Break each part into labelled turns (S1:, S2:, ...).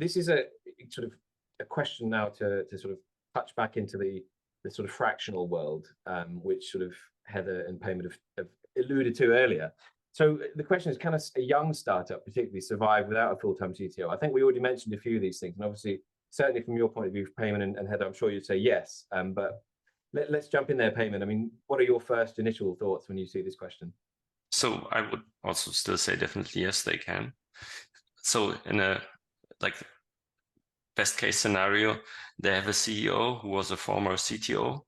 S1: this is a sort of a question now to sort of touch back into the sort of fractional world, which sort of Heather and Payman have alluded to earlier. So the question is, can a young startup particularly survive without a full-time CTO? I think we already mentioned a few of these things, and obviously, certainly from your point of view, Payman and Heather, I'm sure you'd say yes. But let's jump in there, Payman. I mean, what are your first initial thoughts when you see this question?
S2: So I would also still say definitely yes, they can. So in a best case scenario, they have a CEO who was a former CTO,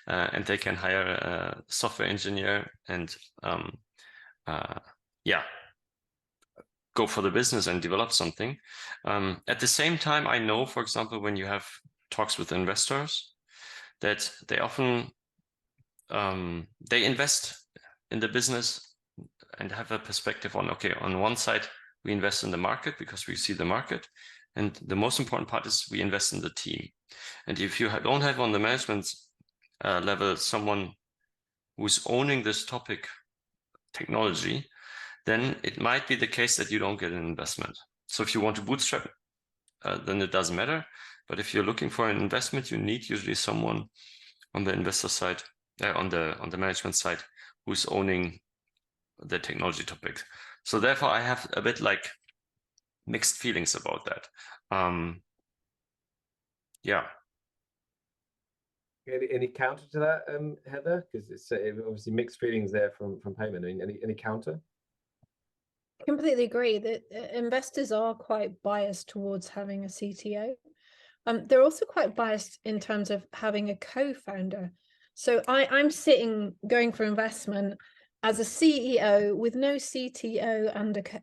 S2: and they can hire a software engineer and go for the business and develop something. At the same time, I know, for example, when you have talks with investors, that they often they invest in the business and have a perspective on, okay, on one side, we invest in the market because we see the market. And the most important part is we invest in the team. And if you don't have on the management level someone who's owning this topic, technology, then it might be the case that you don't get an investment. So if you want to bootstrap, then it doesn't matter. But if you're looking for an investment, you need usually someone on the investor side, on the management side, who's owning the technology topic. So therefore, I have a bit like mixed feelings about that. Yeah.
S1: Any counter to that, Heather? Because it's obviously mixed feelings there from Payman. I mean, any counter?
S3: Completely agree that investors are quite biased towards having a CTO. They're also quite biased in terms of having a co-founder. So I'm sitting going for investment as a CEO with no CTO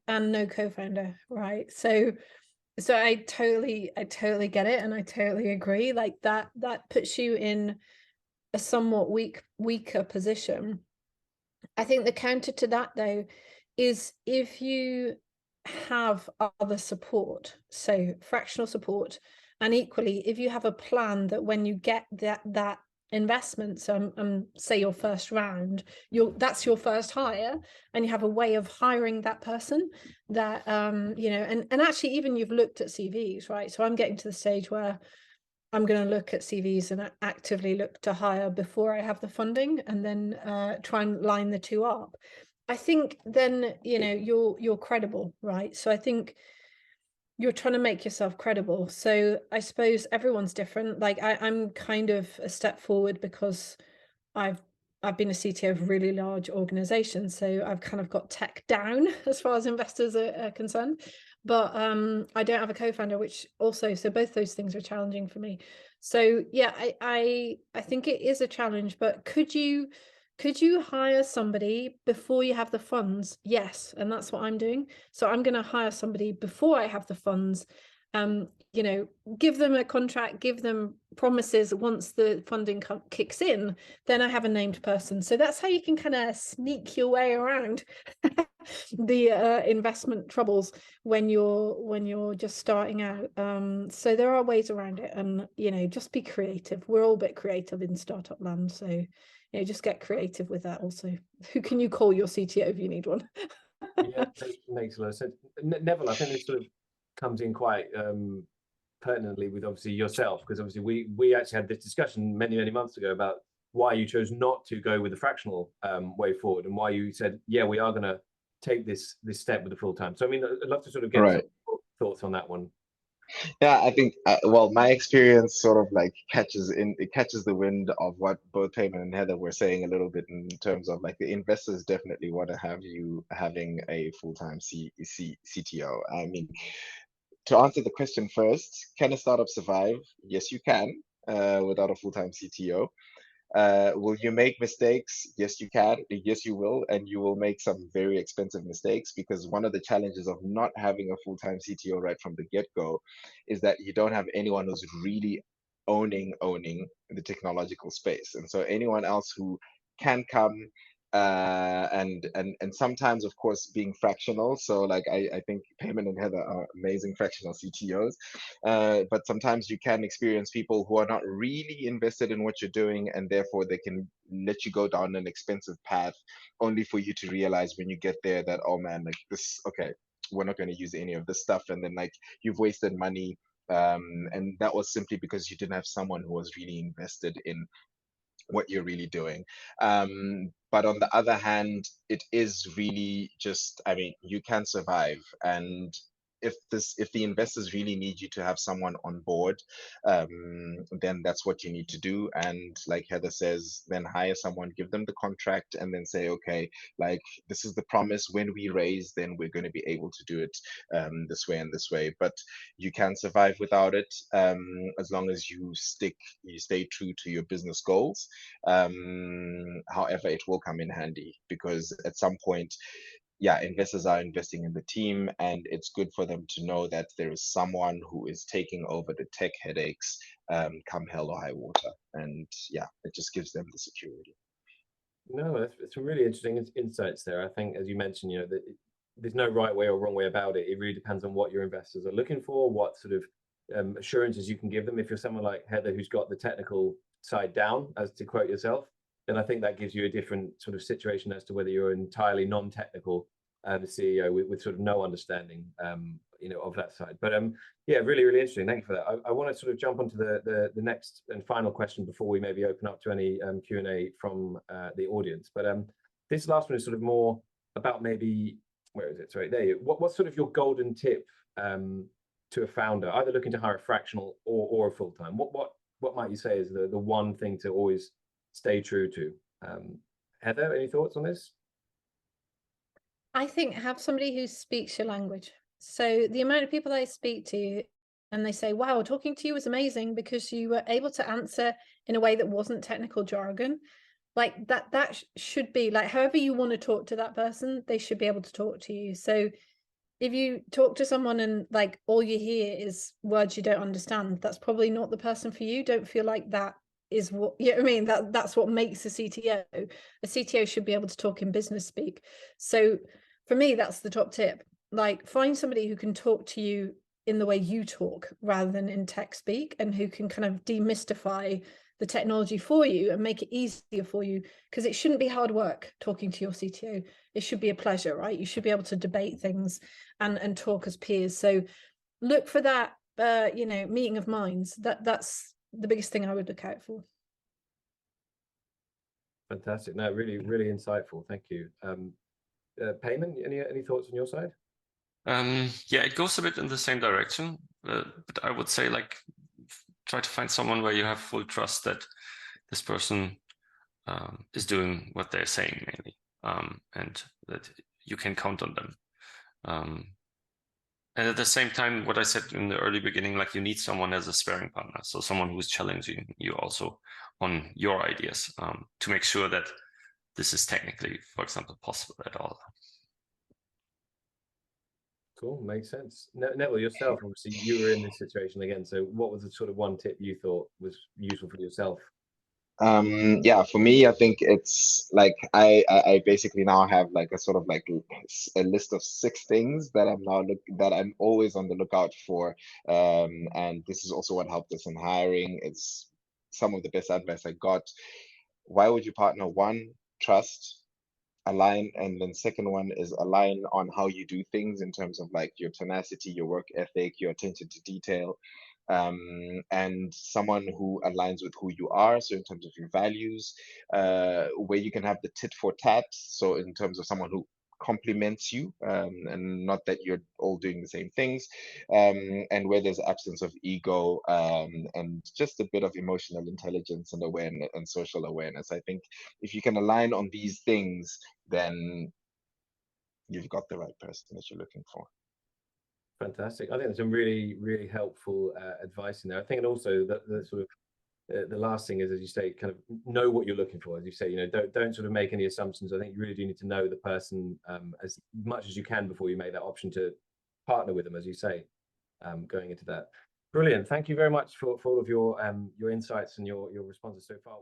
S3: and no co-founder, right? So I totally get it, and I totally agree. Like that puts you in a somewhat weaker position. I think the counter to that, though, is if you have other support, so fractional support, and equally if you have a plan that when you get that investment, so say your first round, that's your first hire, and you have a way of hiring that person that and actually even you've looked at CVs, right? So I'm getting to the stage where I'm going to look at CVs and actively look to hire before I have the funding, and then try and line the two up. I think then, you're credible, right? So I think you're trying to make yourself credible. So I suppose everyone's different. Like I'm kind of a step forward because I've been a CTO of really large organizations. So I've kind of got tech down as far as investors are concerned. But I don't have a co-founder, which also, so both those things are challenging for me. So yeah, I think it is a challenge, but could you hire somebody before you have the funds? Yes, and that's what I'm doing. So I'm going to hire somebody before I have the funds. Give them a contract, give them promises. Once the funding kicks in, then I have a named person. So that's how you can kind of sneak your way around the investment troubles when you're just starting out. So there are ways around it, and just be creative. We're all a bit creative in startup land, so just get creative with that also. Who can you call your CTO if you need one?
S1: Yeah, makes a lot of sense. Neville, I think this sort of comes in quite pertinently with obviously yourself, because obviously we actually had this discussion many months ago about why you chose not to go with the fractional way forward, and why you said, yeah, we are going to take this step with the full time. So I mean, I'd love to sort of get some thoughts on that one.
S4: Yeah, I think my experience sort of like catches the wind of what both Payman and Heather were saying a little bit, in terms of like the investors definitely want to have you having a full-time CTO. I mean, to answer the question first, can a startup survive? Yes, you can, without a full-time CTO. Will you make mistakes? Yes, you can. Yes, you will. And you will make some very expensive mistakes, because one of the challenges of not having a full-time CTO right from the get-go is that you don't have anyone who's really owning the technological space. And so anyone else who can come, and sometimes, of course, being fractional. So like I think Payman and Heather are amazing fractional CTOs, but sometimes you can experience people who are not really invested in what you're doing, and therefore they can let you go down an expensive path, only for you to realize when you get there that, oh man, like this, okay, we're not going to use any of this stuff, and then like you've wasted money, and that was simply because you didn't have someone who was really invested in what you're really doing. But on the other hand, it is really just, I mean, you can survive. And if the investors really need you to have someone on board, then that's what you need to do. And like Heather says, then hire someone, give them the contract, and then say, okay, like this is the promise. When we raise, then we're going to be able to do it this way and this way. But you can survive without it, as long as you stay true to your business goals. However, it will come in handy, because at some point, yeah, investors are investing in the team, and it's good for them to know that there is someone who is taking over the tech headaches, come hell or high water. And yeah, it just gives them the security.
S1: No, that's some really interesting insights there. I think, as you mentioned, that there's no right way or wrong way about it. It really depends on what your investors are looking for, what sort of assurances you can give them. If you're someone like Heather, who's got the technical side down, as to quote yourself, then I think that gives you a different sort of situation as to whether you're an entirely non-technical CEO with sort of no understanding, of that side. But yeah, really, really interesting. Thank you for that. I want to sort of jump onto the next and final question before we maybe open up to any Q&A from the audience. But this last one is sort of more about maybe, where is it? Sorry, there you. What's sort of your golden tip to a founder, either looking to hire a fractional or a full-time? What might you say is the one thing to always stay true to? Heather, any thoughts on this?
S3: I think have somebody who speaks your language. So the amount of people I speak to and they say, wow, talking to you was amazing because you were able to answer in a way that wasn't technical jargon. Like that should be like, however you want to talk to that person, they should be able to talk to you. So if you talk to someone and like all you hear is words you don't understand, that's probably not the person for you. Don't feel like that is what, you know what I mean? That's what makes a CTO. A CTO should be able to talk in business speak. So for me, that's the top tip. Like, find somebody who can talk to you in the way you talk rather than in tech speak, and who can kind of demystify the technology for you and make it easier for you, because it shouldn't be hard work talking to your CTO. It should be a pleasure, right? You should be able to debate things and talk as peers. So look for that meeting of minds. That's the biggest thing I would look out for.
S1: Fantastic. No, really, really insightful. Thank you. Payman, any thoughts on your side?
S2: Yeah, it goes a bit in the same direction, but I would say, like, try to find someone where you have full trust that this person is doing what they're saying, mainly, and that you can count on them. And at the same time, what I said in the early beginning, like, you need someone as a sparring partner, so someone who is challenging you also on your ideas, to make sure that this is technically, for example, possible at all.
S1: Cool, makes sense. Neville, yourself, obviously, you were in this situation again. So what was the sort of one tip you thought was useful for yourself?
S4: Yeah, for me, I think it's like I basically now have like a sort of like a list of 6 things that I'm always on the lookout for, and this is also what helped us in hiring. It's some of the best advice I got. Why would you partner? One, trust, align, and then second one is align on how you do things in terms of like your tenacity, your work ethic, your attention to detail, and someone who aligns with who you are. So in terms of your values, where you can have the tit for tat. So in terms of someone who complements you, and not that you're all doing the same things, and where there's absence of ego, and just a bit of emotional intelligence and awareness and social awareness. I think if you can align on these things, then you've got the right person that you're looking for.
S1: Fantastic. I think there's some really, really helpful advice in there. I think, and also the sort of the last thing is, as you say, kind of know what you're looking for. As you say, don't sort of make any assumptions. I think you really do need to know the person as much as you can before you make that option to partner with them, as you say, going into that. Brilliant. Thank you very much for all of your insights and your responses so far.